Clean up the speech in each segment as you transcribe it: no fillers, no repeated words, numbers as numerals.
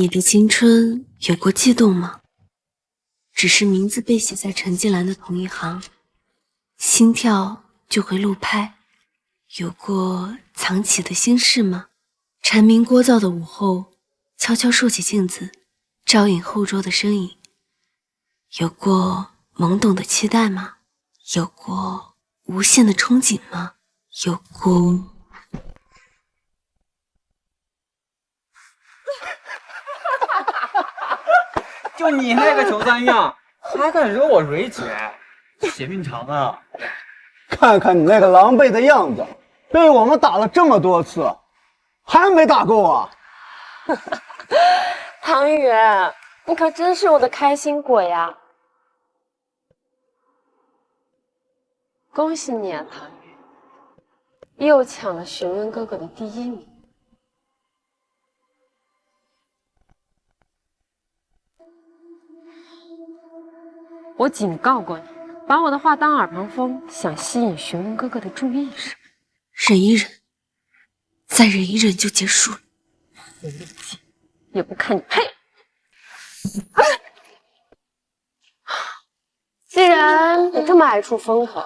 你的青春有过悸动吗？只是名字被写在成绩栏的同一行，心跳就会漏拍。有过藏起的心事吗？蝉鸣聒噪的午后，悄悄竖起镜子，照影后桌的身影。有过懵懂的期待吗？有过无限的憧憬吗？有过就你那个穷三样，还敢惹我蕊姐，邪命长啊！看看你那个狼狈的样子，被我们打了这么多次，还没打够啊！唐宇，你可真是我的开心果呀！恭喜你啊，唐宇，又抢了询问哥哥的第1名。我警告过你，把我的话当耳旁风，想吸引询问哥哥的注意是吗？忍一忍，再忍一忍就结束了。没力气，也不看你配。既然你这么爱出风头，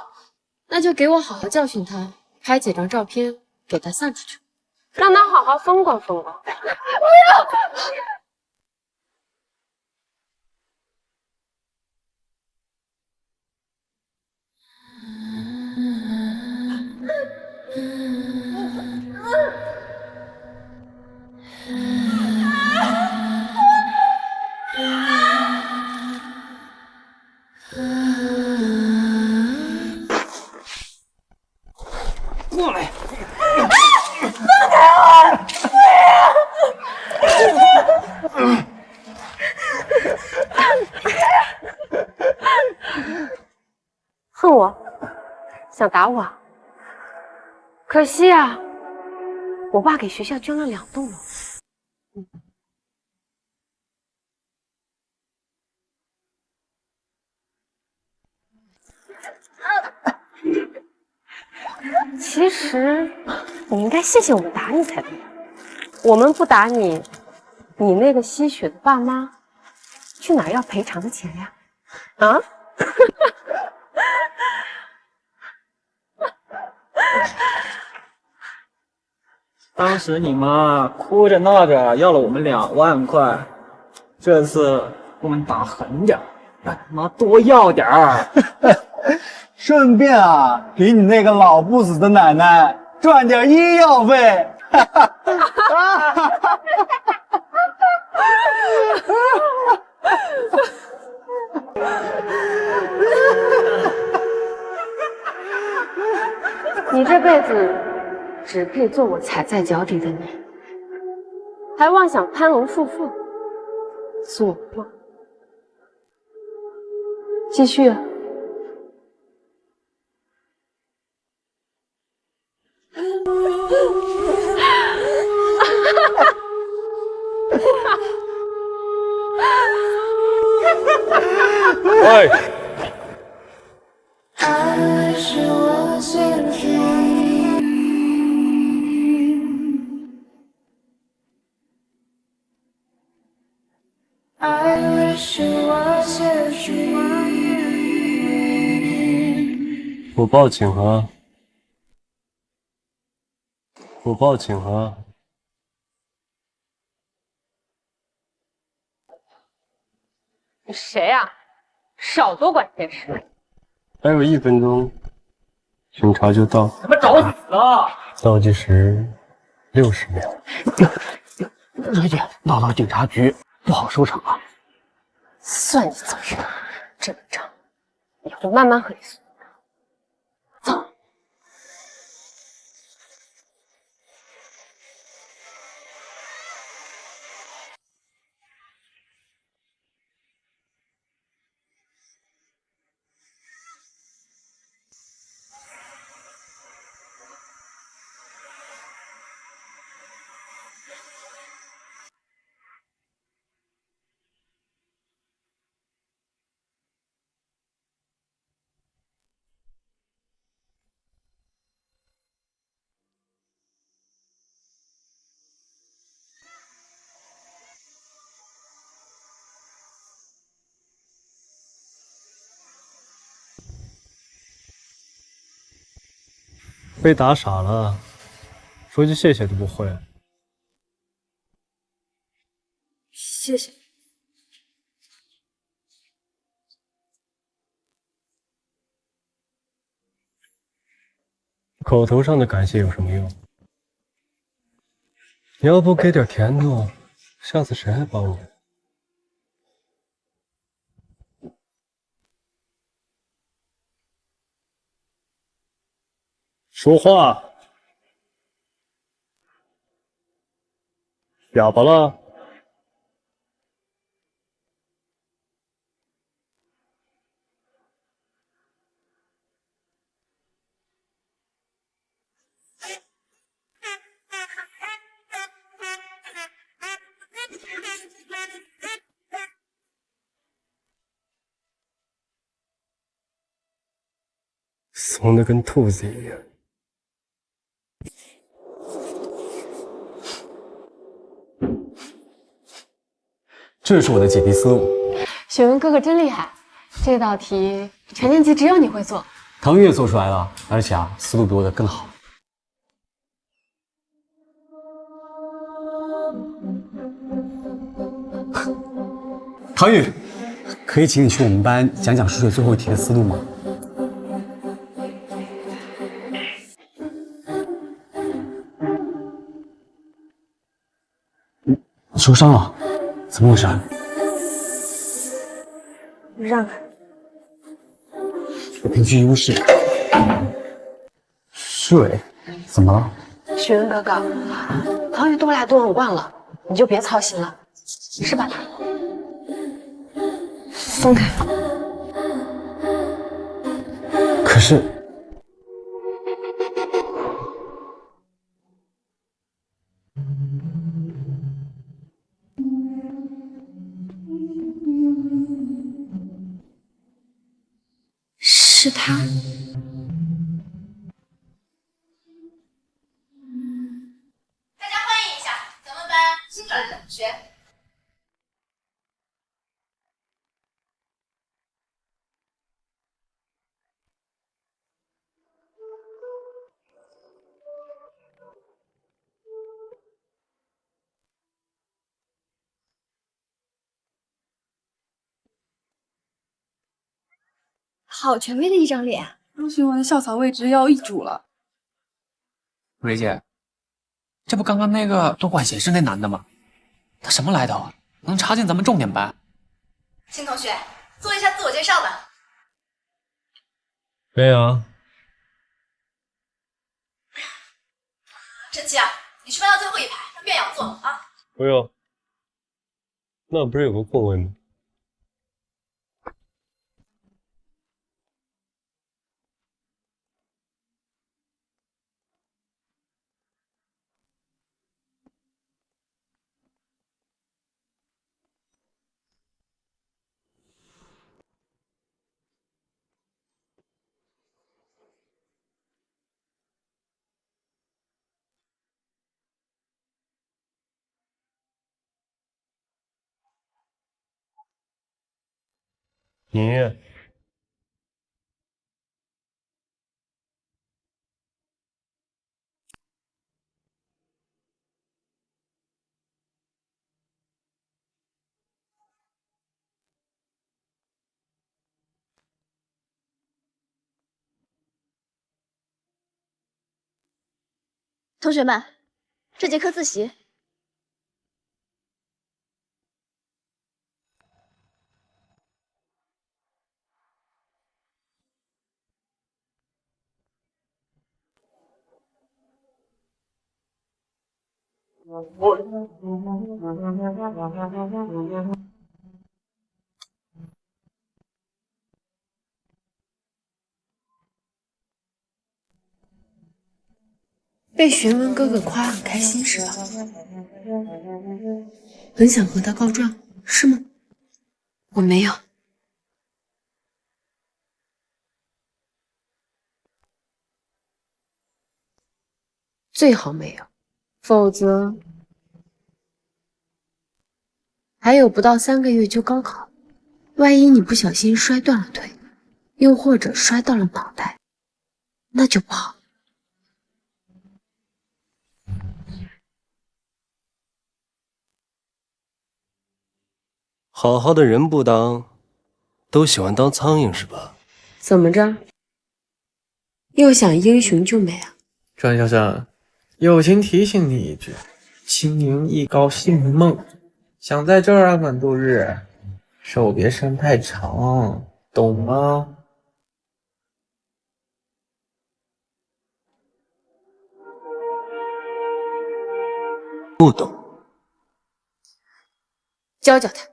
那就给我好好教训他，拍几张照片给他散出去，让他好好风光风光。不要！过来！放开我！恨我？想打我？可惜啊，我爸给学校捐了2栋楼。其实你应该谢谢我们打你才对。我们不打你，你那个吸血的爸妈去哪儿要赔偿的钱呀？啊？当时你妈哭着闹着要了我们2万块，这次我们打狠点，让他妈多要点儿。顺便啊，给你那个老不死的奶奶赚点医药费。你这辈子只配做我踩在脚底的你，还妄想攀龙附凤，做梦！继续啊。喂！我报警啊！我报警啊！你谁呀？少多管闲事！还有1分钟，警察就到。他妈找死啊！倒计时60秒。蕊姐，闹到警察局不好收场啊！算你走运，这个账以后慢慢和你算。走。被打傻了，说句谢谢都不会。谢谢。口头上的感谢有什么用？你要不给点甜头，下次谁还帮你？说话！哑巴了？怂的跟兔子一样。这是我的解题思路。雪文哥哥真厉害，这道题全年级只有你会做。唐月做出来了，而且思路比我的更好。唐宇，可以请你去我们班讲讲数学最后一题的思路吗？你受伤了？怎么回事？让开。我凭据优势。施伟，怎么了？雪文哥哥，唐宇对我俩都很惯了，你就别操心了，是吧？松开。可是，是他。大家欢迎一下咱们班新来的同学。好权威的一张脸，陆询文校草位置要易主了。蕊姐，这不刚刚那个多管闲事那男的吗？他什么来头啊？能插进咱们重点班？新同学，做一下自我介绍吧。没有。陈奇啊，你去搬到最后一排，让卞阳坐啊。不用。那不是有个空位吗？你同学们，这节课自习。被询问哥哥夸很开心是吧？很想和他告状是吗？我没有。最好没有，否则还有不到3个月就高考，万一你不小心摔断了腿，又或者摔到了脑袋，那就不好。好好的人不当，都喜欢当苍蝇是吧？怎么着？又想英雄救美啊？转先生，友情提醒你一句：青云艺高姓孟，想在这儿安稳度日，手别伸太长，懂吗？不懂。教教他。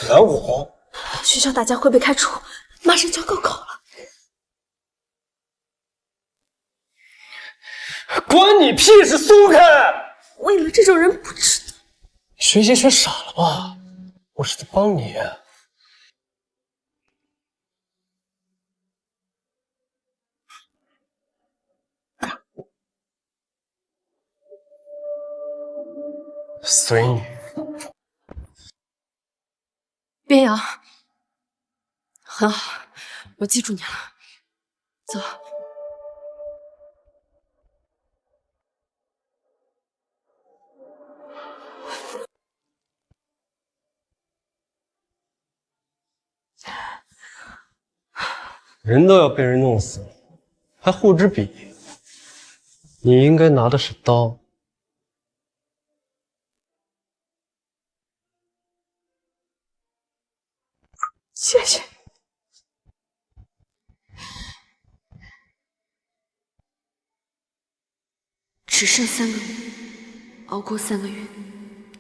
拦我！学校打架会被开除，马上就要高考了。关你屁事！松开！为了这种人不值得。学习学傻了吧？我是在帮你。随你。边阳，很好，我记住你了。走。人都要被人弄死了，还护支笔？你应该拿的是刀。谢谢。只剩3个月，熬过3个月，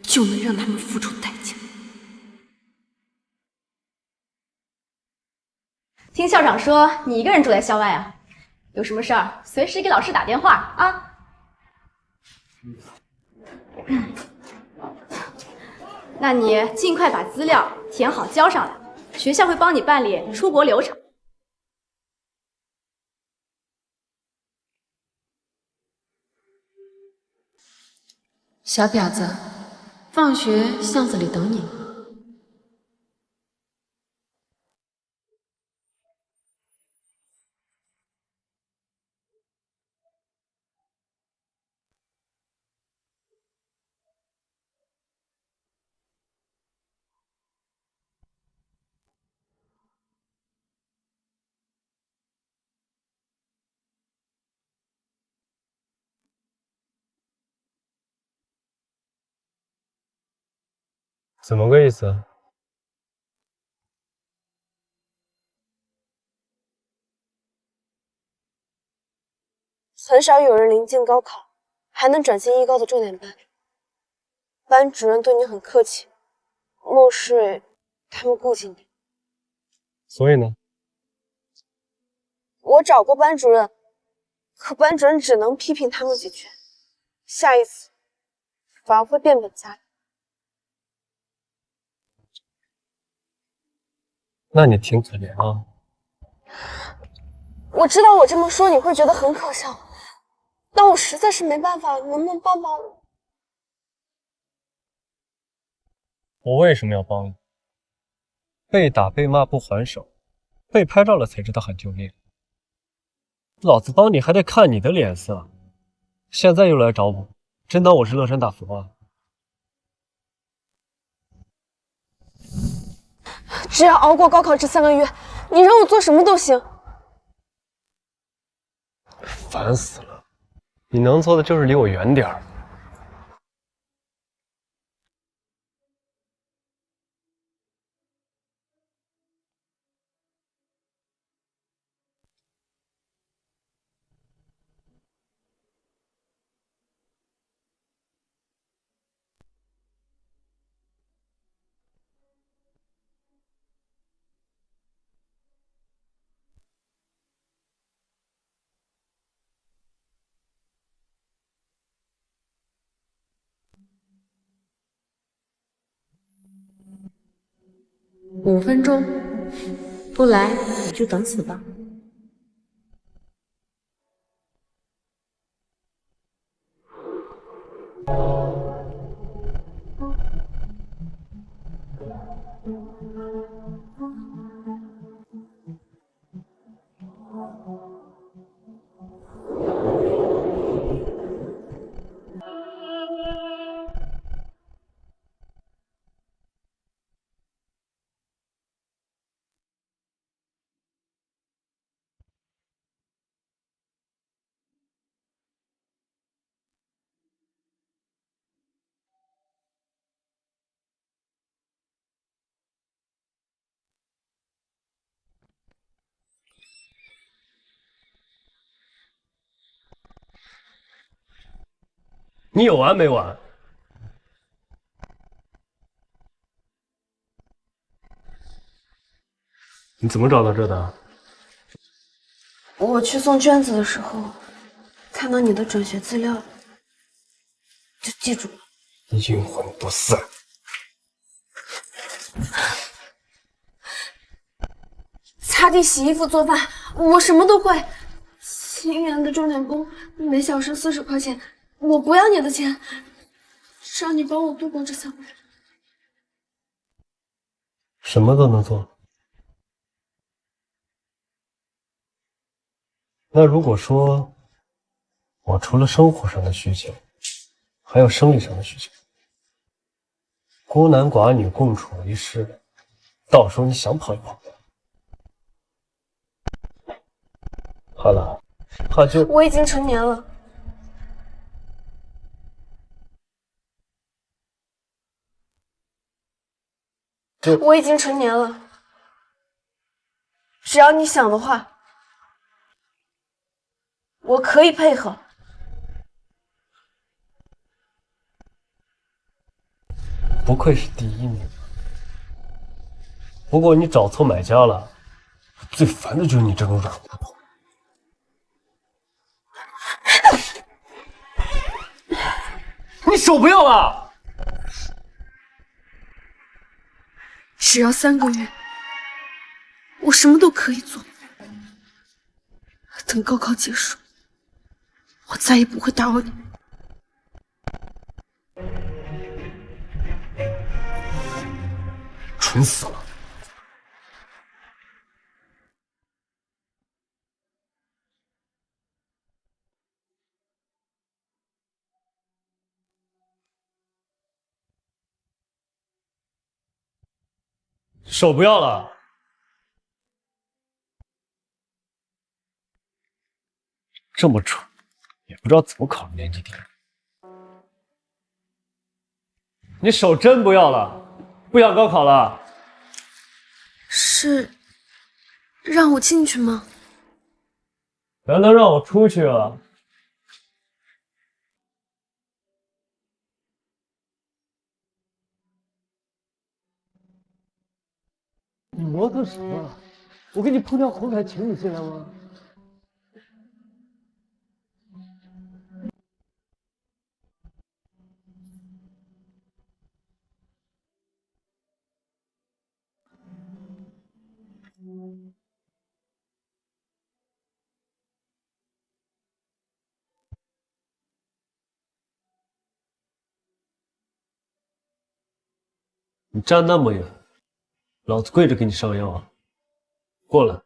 就能让他们付出代价。听校长说你一个人住在校外啊？有什么事儿随时给老师打电话啊。那你尽快把资料填好交上来，学校会帮你办理出国流程。小婊子，放学巷子里等你。怎么个意思？很少有人临近高考还能转进艺高的重点班。班主任对你很客气，孟氏他们顾及你。所以呢？我找过班主任，可班主任只能批评他们几句，下一次反而会变本加厉。那你挺可怜啊。我知道我这么说你会觉得很可笑，但我实在是没办法了，能不能帮帮我？我为什么要帮你？被打被骂不还手，被拍照了才知道很丢脸。老子帮你还得看你的脸色，现在又来找我，真当我是乐山大佛啊？只要熬过高考这3个月，你让我做什么都行。烦死了！你能做的就是离我远点儿。5分钟，不来你就等死吧。你有完没完？你怎么找到这的？我去送卷子的时候，看到你的转学资料，就记住了。阴魂不散。擦地、洗衣服、做饭，我什么都会。7元的钟点工，每小时40块钱，我不要你的钱，只要你帮我度过这3个月。什么都能做。那如果说，我除了生活上的需求，还有生理上的需求，孤男寡女共处一室，到时候你想跑也跑不了。好了，怕就我已经成年了。我已经成年了，只要你想的话，我可以配合。不愧是第1名。不过你找错买家了，最烦的就是你这种软骨头。你手不要了？只要3个月，我什么都可以做。等高考结束，我再也不会打扰你。蠢死了！手不要了？这么蠢，也不知道怎么考年级第1。你手真不要了？不想高考了？是让我进去吗？难道让我出去啊？你磨蹭什么？我给你铺条红毯，请你进来吗？你站那么远，老子跪着给你上药啊！过来。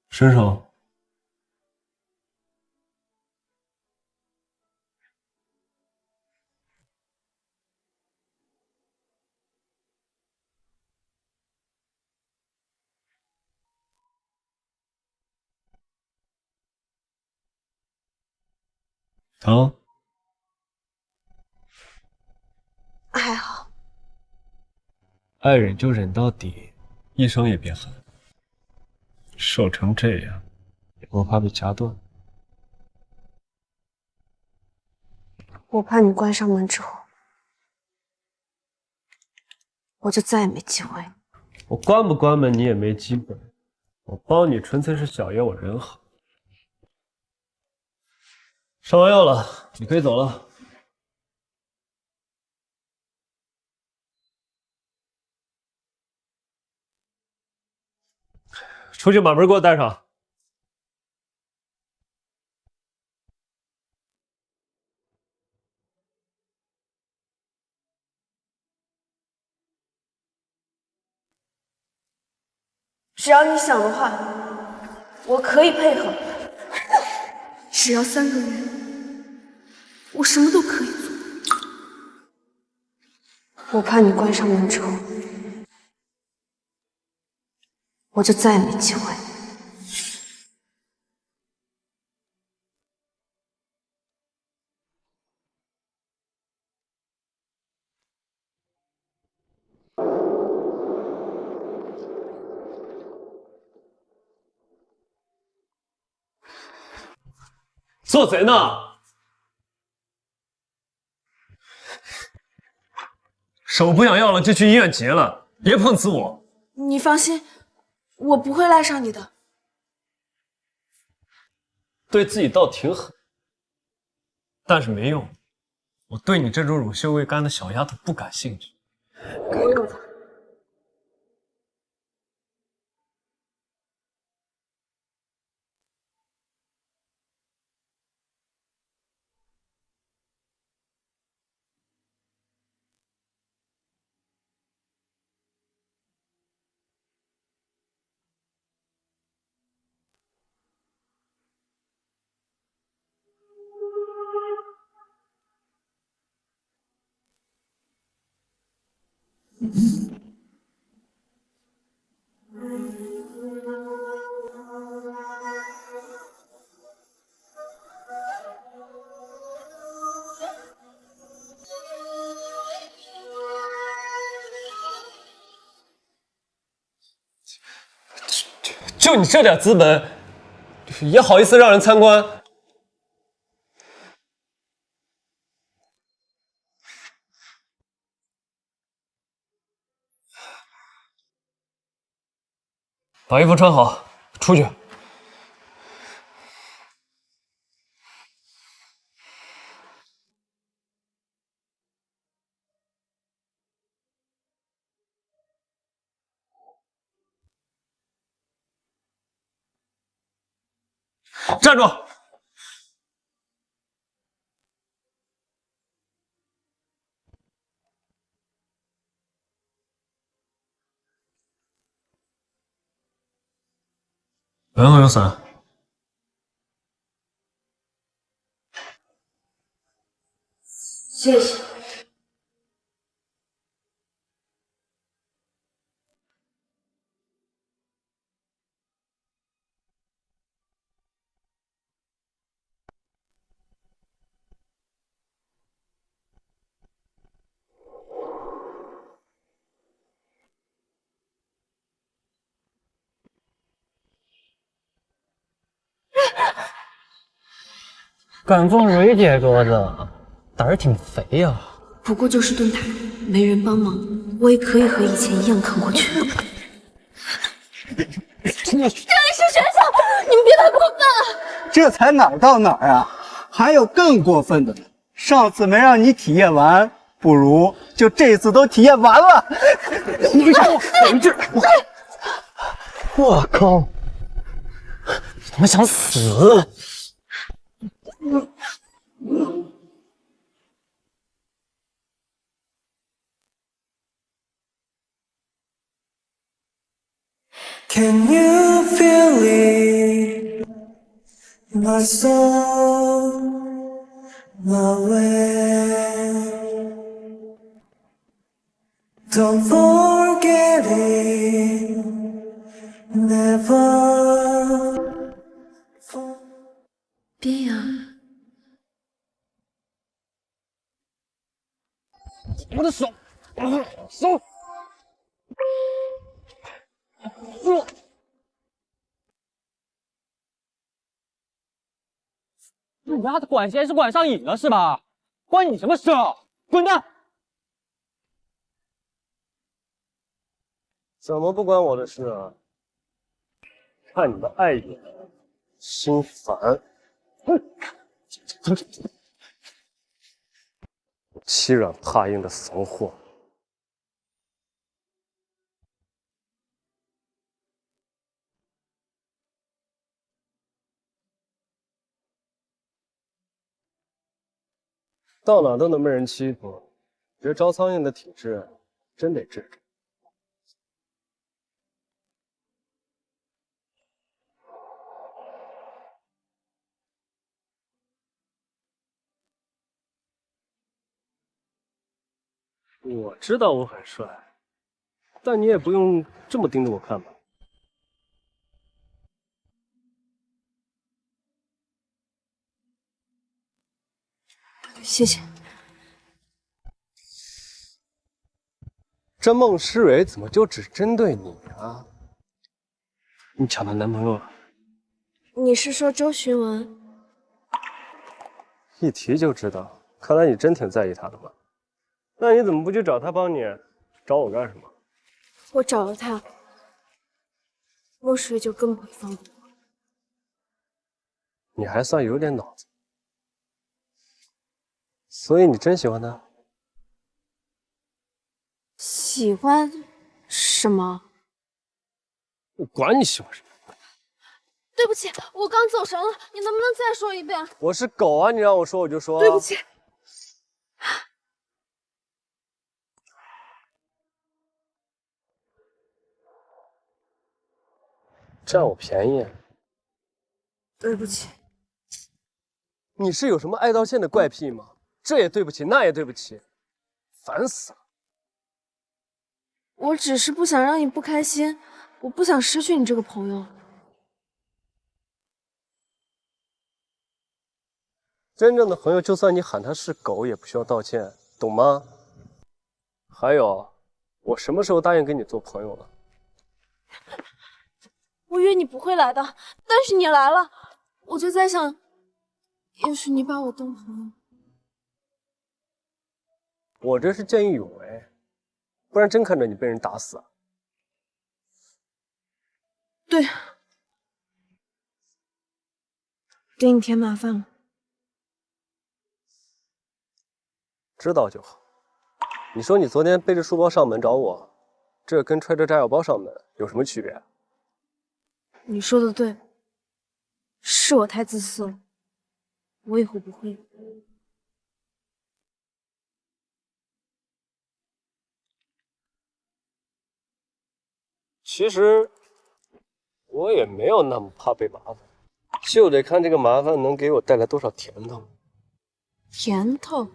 伸手。疼？还好。爱忍就忍到底，一声也别喊。瘦成这样，我怕被夹断。我怕你关上门之后，我就再也没机会。我关不关门你也没机会。我帮你纯粹是小爷我人好。上完药了，你可以走了。出去把门给我带上。只要你想的话，我可以配合。只要3个月，我什么都可以做。我怕你关上门之后，我就再也没机会。做贼呢！手不想要了就去医院结了，别碰瓷我。你放心，我不会赖上你的。对自己倒挺狠，但是没用。我对你这种乳臭未干的小丫头不感兴趣。给我它。就你这点资本，也好意思让人参观？把衣服穿好，出去。站住！有没有伞？谢谢。敢放蕊姐鸽子，胆儿挺肥呀。不过就是盾牌，没人帮忙，我也可以和以前一样扛过去。这里是学校，你们别太过分了。这才哪儿到哪儿啊？还有更过分的呢！上次没让你体验完，不如就这次都体验完了。你给我回去！我靠！你他妈想死！Can you feel it? My soul, my way. Don't forget it. Never. 边呀，我的手，手。你丫的管闲事管上瘾了是吧？关你什么事啊？滚蛋！怎么不关我的事啊？看你的碍眼，心烦。欺软怕硬的怂货！到哪都能被人欺负，这招苍蝇的体质真得治治。我知道我很帅，但你也不用这么盯着我看吧。谢谢。这孟诗蕊怎么就只针对你啊？你抢她男朋友了？你是说周寻文？一提就知道，看来你真挺在意他的嘛。那你怎么不去找他帮你？找我干什么？我找了他，墨水就更不会放过我。你还算有点脑子，所以你真喜欢他？喜欢什么？我管你喜欢什么。对不起，我刚走神了，你能不能再说一遍？我是狗啊，你让我说我就说。对不起。占我便宜？对不起。你是有什么爱道歉的怪癖吗？这也对不起，那也对不起，烦死了。我只是不想让你不开心，我不想失去你这个朋友。真正的朋友，就算你喊他是狗，也不需要道歉，懂吗？还有，我什么时候答应跟你做朋友了？我以为你不会来的，但是你来了，我就在想，也许你把我当朋友。我这是见义勇为，不然真看着你被人打死。对，给你添麻烦了。知道就好。你说你昨天背着书包上门找我，这跟揣着炸药包上门有什么区别？你说的对，是我太自私了，我以后不会。其实我也没有那么怕被麻烦，就得看这个麻烦能给我带来多少甜头。甜头？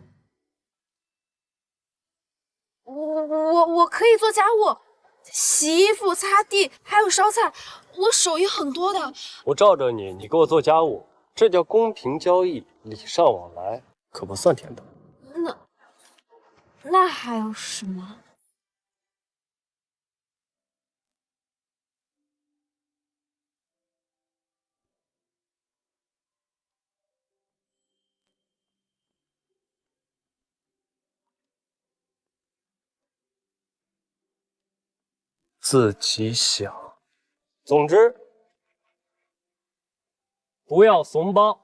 我可以做家务，洗衣服、擦地，还有烧菜，我手艺很多的。我罩着你，你给我做家务，这叫公平交易，礼尚往来，可不算甜头。那还有什么？自己想。总之，不要怂包。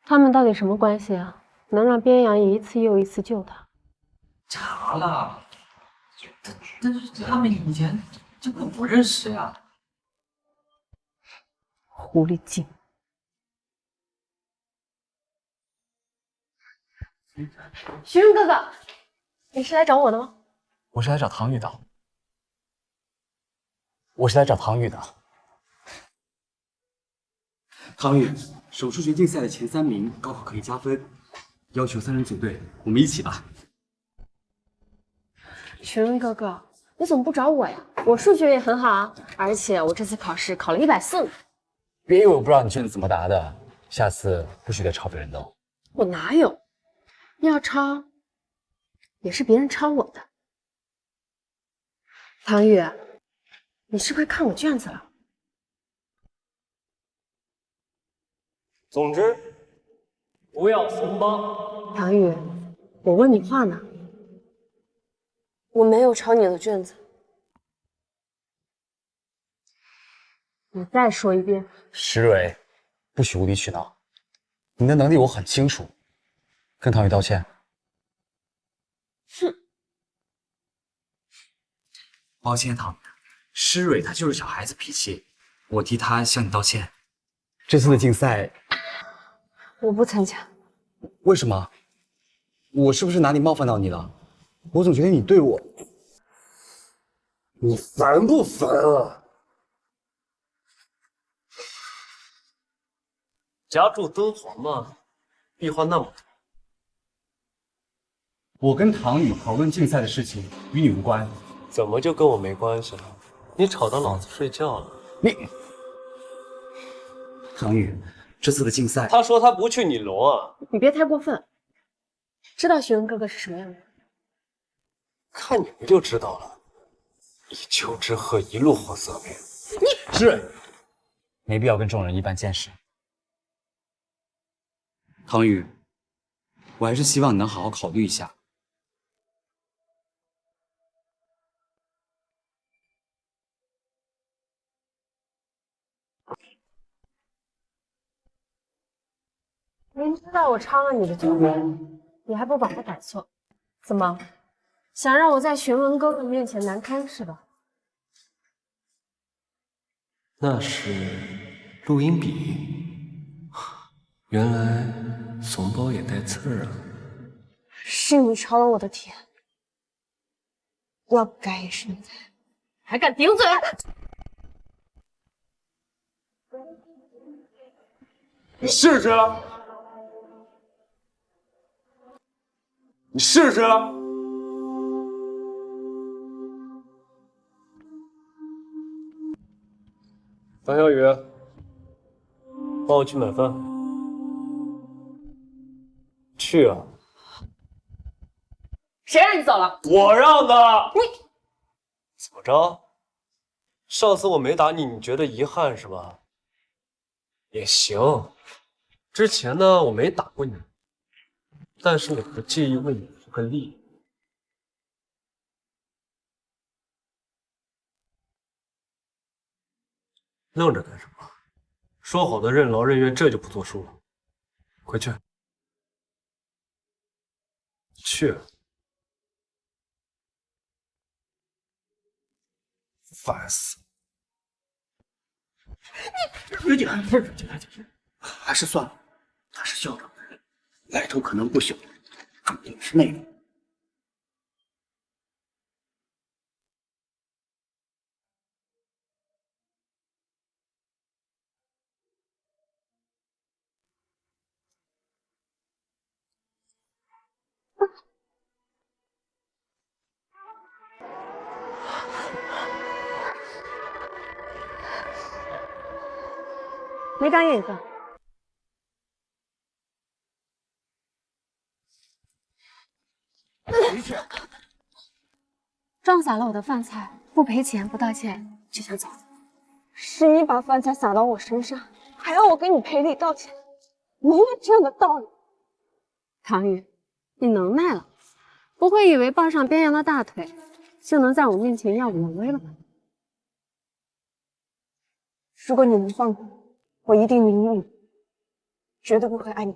他们到底什么关系啊？能让边阳一次又一次救他？查了，但是他们以前根本不认识呀。狐狸精！徐润哥哥，你是来找我的吗？我是来找唐雨的。我是来找唐雨的。唐雨，手数学竞赛的前3名，高考可以加分，要求3人组队，我们一起吧。徐润哥哥，你怎么不找我呀？我数学也很好啊，而且我这次考试考了140呢。别以为我不知道你卷子怎么答的，下次不许再抄别人的哦。我哪有？要抄，也是别人抄我的。唐雨，你是不是看我卷子了？总之，不要怂包。唐雨，我问你话呢。我没有抄你的卷子。你再说一遍。石蕊，不许无理取闹。你的能力我很清楚，跟唐雨道歉。哼。抱歉，唐雨，施蕊她就是小孩子脾气，我替她向你道歉。这次的竞赛，我不参加。为什么？我是不是哪里冒犯到你了？我总觉得你对我……你烦不烦啊？家住敦煌嘛，壁画那么多。我跟唐雨讨论竞赛的事情，与你无关。怎么就跟我没关系了？你吵到老子睡觉了。你，唐雨，这次的竞赛，他说他不去，你聋啊？你别太过分。知道徐文哥哥是什么样的人？看你们就知道了。一丘之貉，一路货色面。是，没必要跟众人一般见识。唐宇，我还是希望你能好好考虑一下。明知道我抄了你的作文，你还不把它改错，怎么想让我在玄文哥哥面前难堪是吧？那是录音笔，原来怂包也带刺儿啊！是你抄了我的题，要不改也是你的，还敢顶嘴！你试试，你试试。王小雨，帮我去买饭。去啊！谁让你走了？我让的。你怎么着？上次我没打你，你觉得遗憾是吧？也行。之前呢，我没打过你，但是我不介意为你出个力。愣着干什么？说好的任劳任怨，这就不作数了。回去。去。烦死！瑞姐，不是，还是算了。他是校长的人，来头可能不小，重点是内容。没长眼睛。回去。撞洒了我的饭菜，不赔钱不道歉就想走？是你把饭菜洒到我身上，还要我给你赔礼道歉？没有这样的道理。唐宇，你能耐了，不会以为抱上边阳的大腿就能在我面前耀武扬威了吧？如果你能放过我，我一定明你，绝对不会爱你。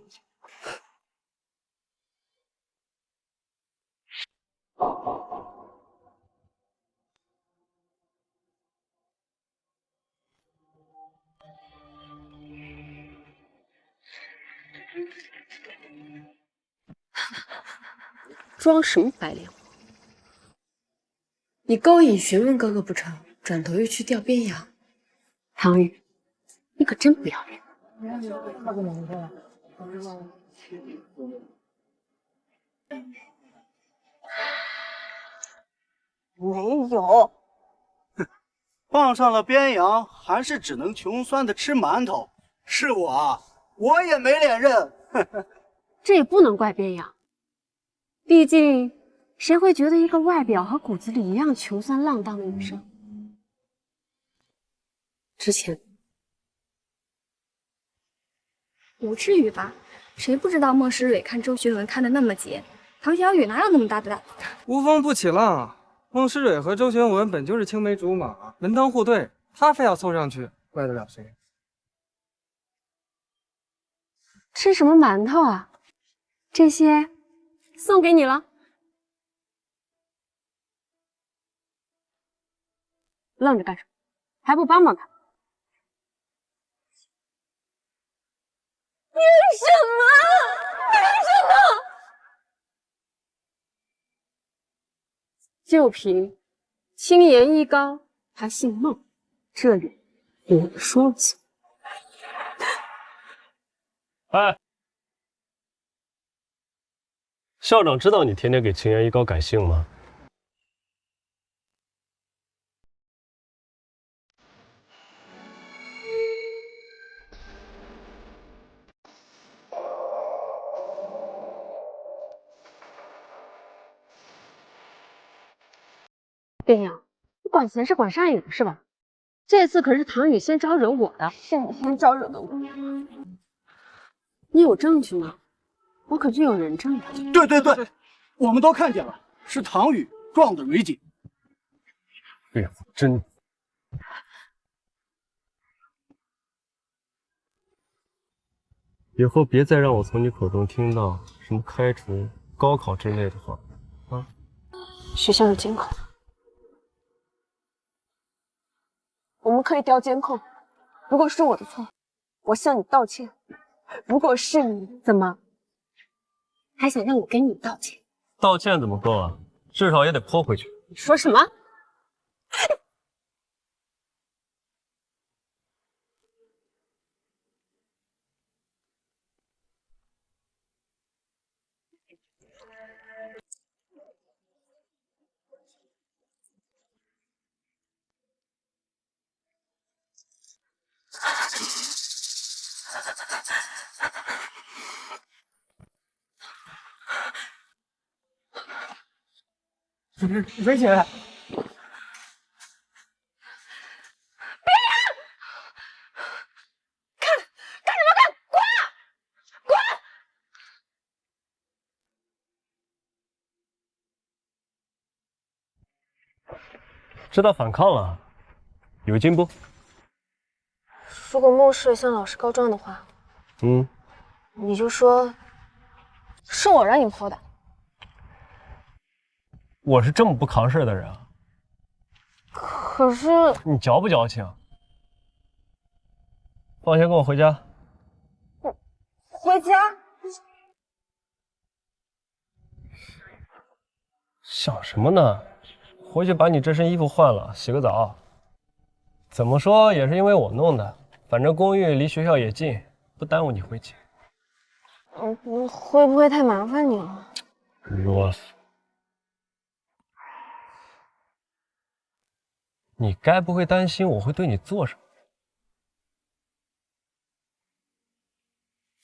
装什么白脸？你勾引询问哥哥不成，转头又去钓边羊。唐宇，你可真不要脸！没有，傍上了边羊，还是只能穷酸的吃馒头。是我也没脸认。这也不能怪边阳，毕竟谁会觉得一个外表和骨子里一样穷酸浪荡的女生？之前不至于吧？谁不知道孟诗蕊看周学文看得那么结？唐小雨哪有那么大的胆？无风不起浪。孟诗蕊和周玄文本就是青梅竹马，门当户对，他非要凑上去，怪得了谁？吃什么馒头啊？这些送给你了，愣着干什么？还不帮帮他？凭什么？凭什么？就凭轻言一高，他姓孟，这里我说了算。哎，校长知道你天天给青言一高改姓吗？边阳，你管闲事管善语的是吧？这次可是唐雨先招惹我的，是你先招惹的我。你有证据吗？我可就有人证了。对，我们都看见了，是唐雨撞的蕊锦。岳父真。以后别再让我从你口中听到什么开除、高考之类的话，啊！学校有监控，我们可以调监控。如果是我的错，我向你道歉；如果是你，怎么还想让我跟你道歉？道歉怎么够啊？至少也得泼回去。你说什么？蕊姐，知道反抗了，有进步。如果孟氏向老师告状的话，你就说是我让你泼的。我是这么不扛事的人啊。可是你矫不矫情？放学跟我回家。回家？想什么呢？回去把你这身衣服换了，洗个澡。怎么说也是因为我弄的，反正公寓离学校也近，不耽误你回去。会不会太麻烦你了？啰嗦。你该不会担心我会对你做什么？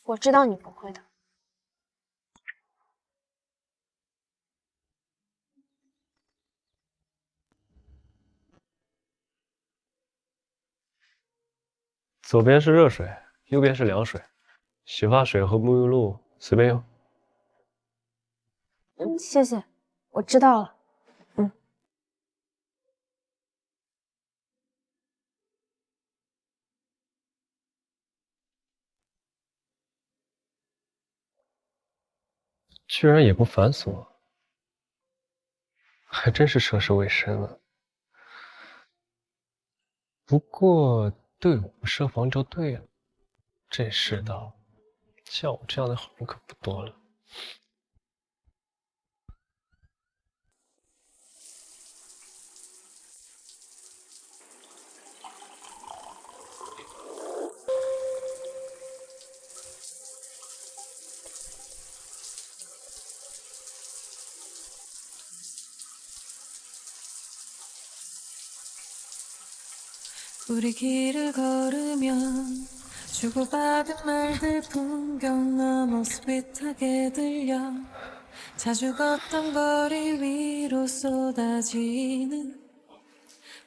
我知道你不会的。左边是热水，右边是凉水，洗发水和沐浴露随便用。谢谢，我知道了。居然也不反锁，还真是涉世未深了。不过对我不设防就对了，这世道像我这样的好人可不多了。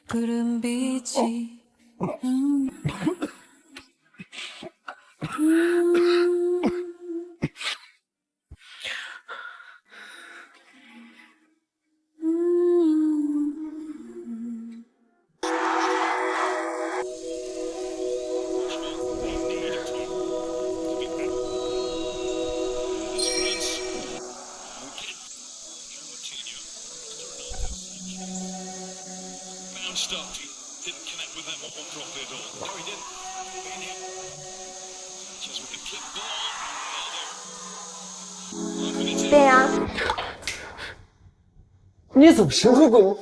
푸른빛이边阳，你怎么神出鬼没？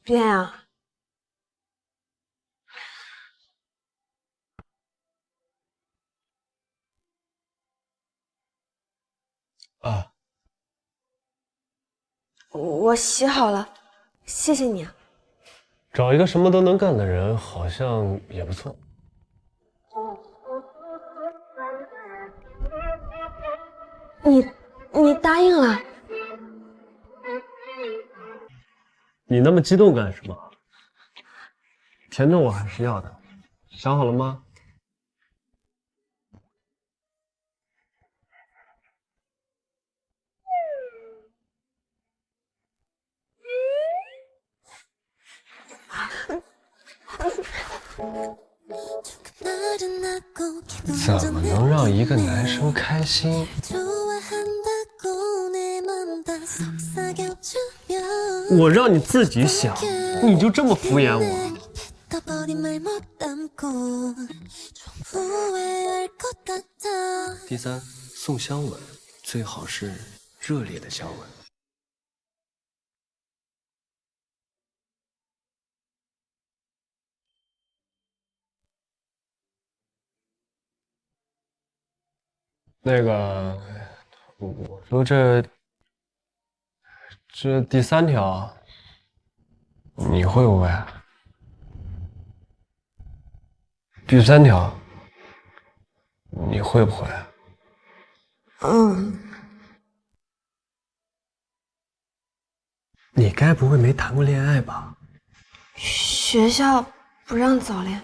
边阳，啊，我洗好了，谢谢你啊。找一个什么都能干的人，好像也不错。你答应了？你那么激动干什么？甜的我还是要的，想好了吗？怎么能让一个男生开心？我让你自己想，你就这么敷衍我？第三，送香吻，最好是热烈的香吻。那个，我说这第三条，你会不会？第三条，你会不会？你该不会没谈过恋爱吧？学校不让早恋。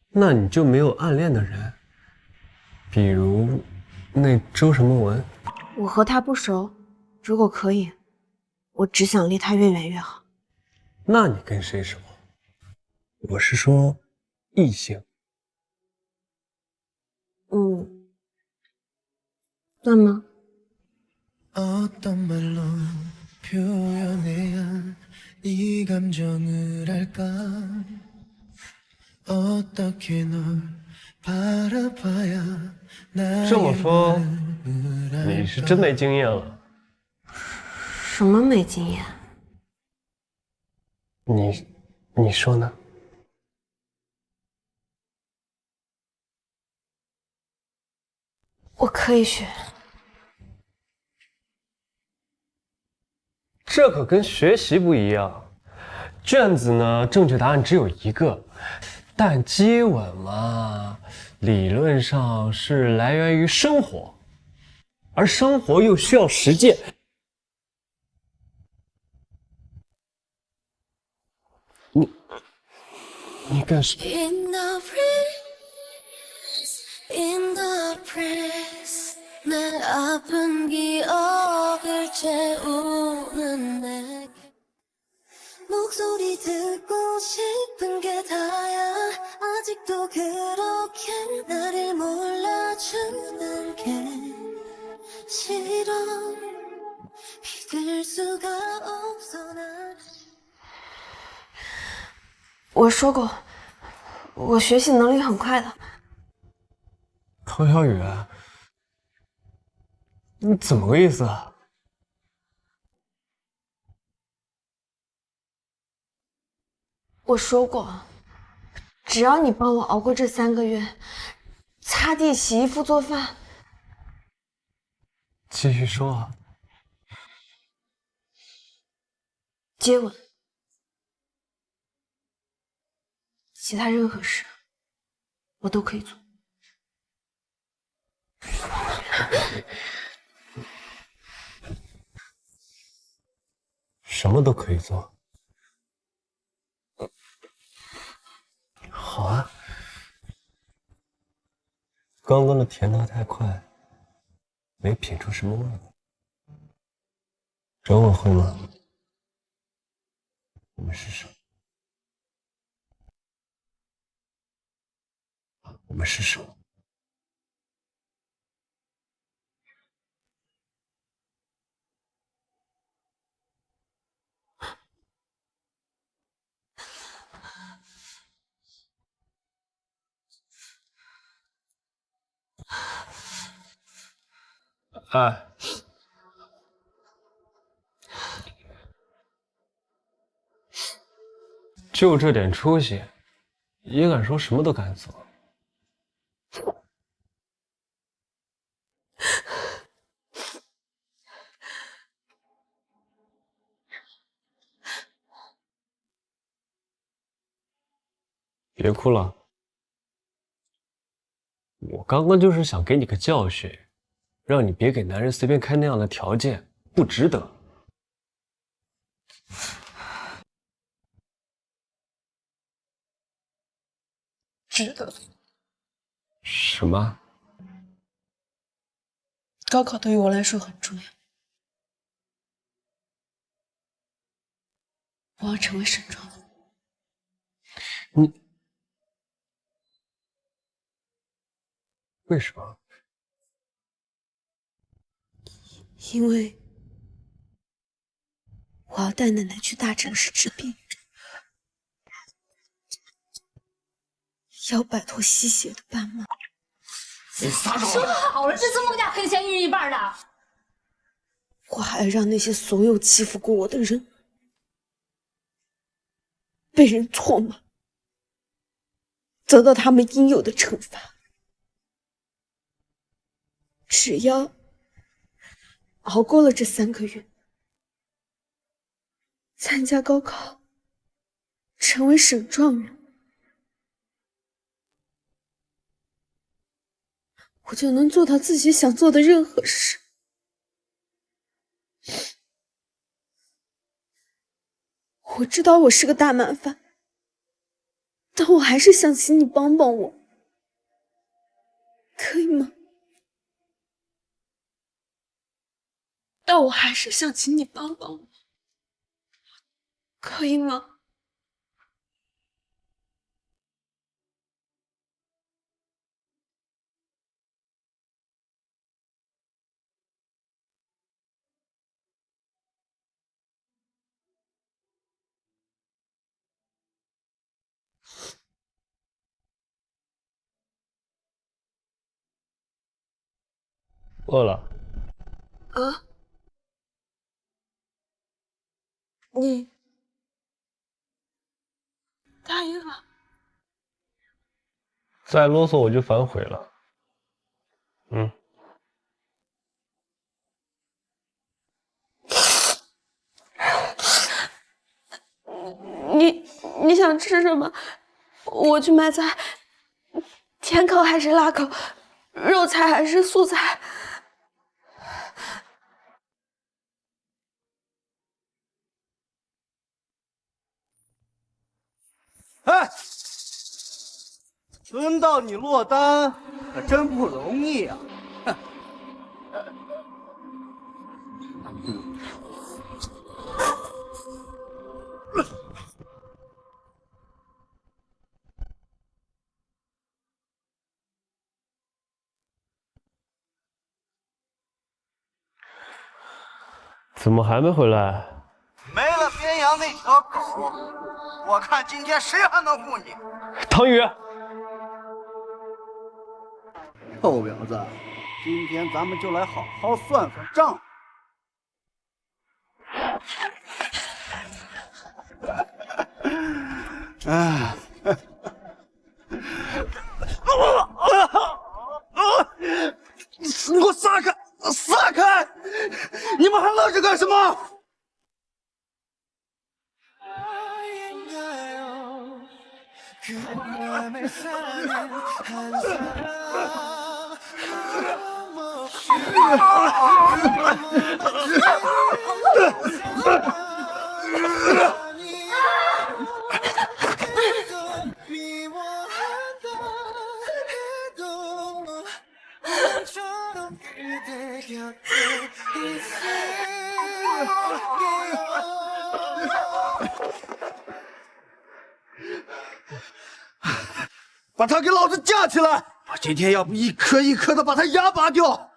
那你就没有暗恋的人？比如那周什么文？我和他不熟，如果可以，我只想离他越远越好。那你跟谁熟？我是说异性。算吗？ 어떤 말로 표현해야 이 감정을 할까 어떻게 널 바라봐야 这么说，你是真没经验了。什么没经验？你说呢？我可以学。这可跟学习不一样。卷子呢，正确答案只有一个，但接吻嘛，理论上是来源于生活，而生活又需要实践。你干什么？ In the press 내 아픈 기억을 채우는 내 목소리 듣고 싶은 게 다야 아직도 그렇게 나를 몰라주는 게 싫어 믿을 수가 없어 난 我说过，我学习能力很快的。唐小雨，你怎么个意思啊？我说过，只要你帮我熬过这3个月，擦地、洗衣服、做饭。继续说。接吻，其他任何事，我都可以做。什么都可以做。好啊。刚刚的甜得太快，没品出什么味来。整我会吗？我们试试。我们试试。哎，就这点出息，也敢说什么都敢做。别哭了，我刚刚就是想给你个教训，让你别给男人随便开那样的条件，不值得。值得。什么？高考对于我来说很重要，我要成为沈庄的。你为什么？因为我要带奶奶去大城市治病，要摆脱吸血的斑马。你撒手！说好了，这次孟家赔钱一人一半的。我还要让那些所有欺负过我的人被人唾骂，得到他们应有的惩罚。只要熬过了这3个月，参加高考，成为省状元，我就能做到自己想做的任何事。我知道我是个大麻烦，但我还是想请你帮帮我，可以吗？但我还是想请你帮帮我，可以吗？饿了？啊？你答应了？再啰嗦我就反悔了。你想吃什么？我去买菜。甜口还是辣口？肉菜还是素菜？哎，轮到你落单，可真不容易啊！哼。怎么还没回来？没了边阳那条狗，我看今天谁还能护你？唐宇，臭婊子，今天咱们就来好好算算账。哎，你给我撒开！撒开！你们还愣着干什么？把他给老子架起来！我今天要不一颗一颗的把他牙拔掉！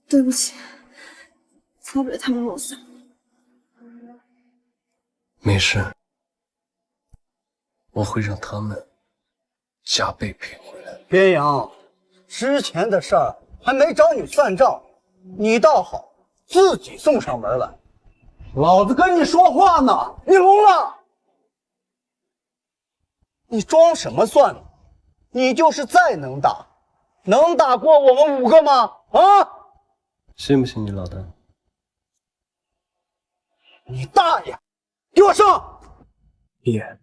对不起，才被他们弄散。没事。我会让他们加倍赔回来。边阳，之前的事儿还没找你算账，你倒好，自己送上门来。老子跟你说话呢，你聋了？你装什么蒜呢？你就是再能打，能打过我们5个吗？啊！信不信你老大？你大爷！给我上！别。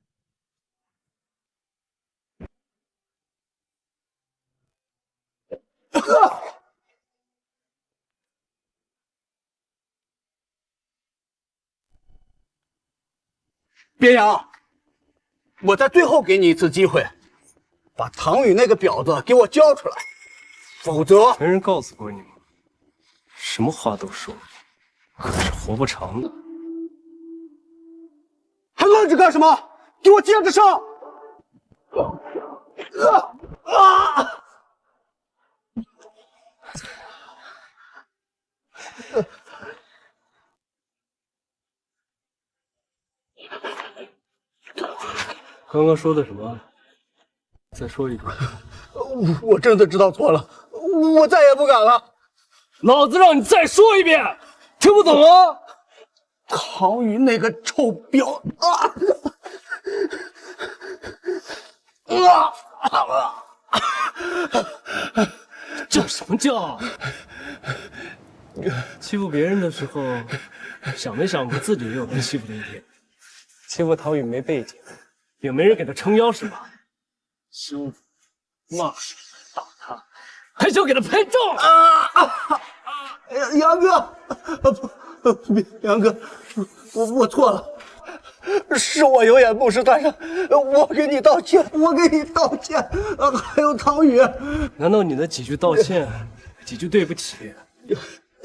边阳，我再最后给你一次机会，把唐宇那个婊子给我交出来，否则……没人告诉过你吗？什么话都说，可是活不长的。还愣着干什么？给我接着上！刚刚说的什么？再说一遍。我真的知道错了，我再也不敢了。老子让你再说一遍，听不懂啊？唐宇那个臭婊叫什么叫？欺负别人的时候，想没想过自己也有被欺负的一天？欺负唐宇没背景，也没人给他撑腰是吧？羞辱、骂他、打他，还想给他拍照杨哥，杨哥，我错了，是我有眼不识泰山，我给你道歉，我给你道歉。还有唐宇，难道你的几句道歉、几句对不起，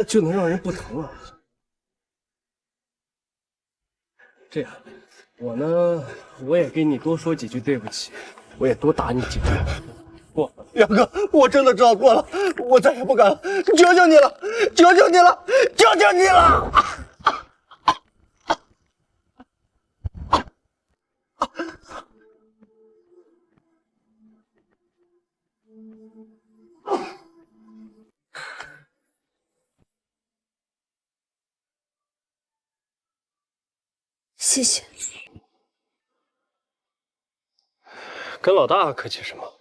就能让人不疼啊？这样，我也给你多说几句对不起，我也多打你几顿。不，杨哥，我真的知道错了，我再也不敢了，求求你了，求求你了，求求你了！谢谢。跟老大客气什么？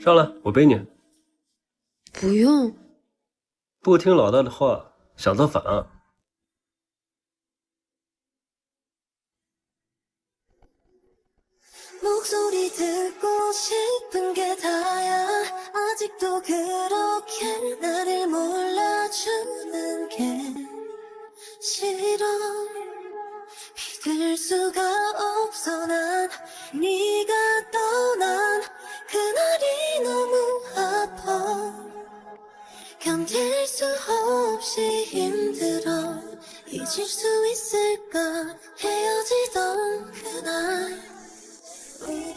上来，我背你。不用。不听老大的话，想造反啊？ 목소리 듣고 싶은 게 다야 아직도 그렇게 나를 몰라주는 게 싫어 믿을 수가 없어 난 네가 떠난 그날이 너무 아파 견딜 수 없이 힘들어 잊을 수 있을까 헤어지던 그날 We